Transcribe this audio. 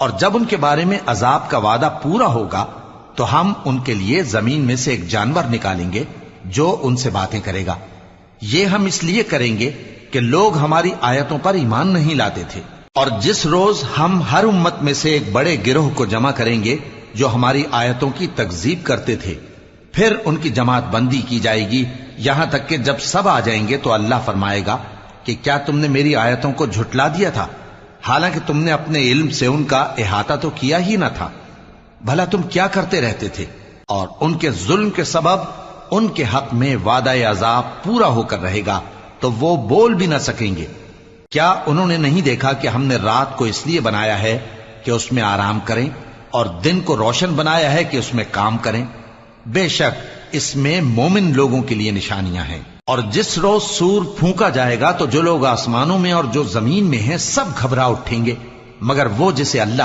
اور جب ان کے بارے میں عذاب کا وعدہ پورا ہوگا تو ہم ان کے لیے زمین میں سے ایک جانور نکالیں گے جو ان سے باتیں کرے گا۔ یہ ہم اس لیے کریں گے کہ لوگ ہماری آیتوں پر ایمان نہیں لاتے تھے۔ اور جس روز ہم ہر امت میں سے ایک بڑے گروہ کو جمع کریں گے جو ہماری آیتوں کی تکذیب کرتے تھے، پھر ان کی جماعت بندی کی جائے گی یہاں تک کہ جب سب آ جائیں گے تو اللہ فرمائے گا کہ کیا تم نے میری آیتوں کو جھٹلا دیا تھا، حالانکہ تم نے اپنے علم سے ان کا احاطہ تو کیا ہی نہ تھا؟ بھلا تم کیا کرتے رہتے تھے؟ اور ان کے ظلم کے سبب ان کے حق میں وعدہ عذاب پورا ہو کر رہے گا تو وہ بول بھی نہ سکیں گے۔ کیا انہوں نے نہیں دیکھا کہ ہم نے رات کو اس لیے بنایا ہے کہ اس میں آرام کریں اور دن کو روشن بنایا ہے کہ اس میں کام کریں؟ بے شک اس میں مومن لوگوں کے لیے نشانیاں ہیں۔ اور جس روز سور پھونکا جائے گا تو جو لوگ آسمانوں میں اور جو زمین میں ہیں سب گھبرا اٹھیں گے مگر وہ جسے اللہ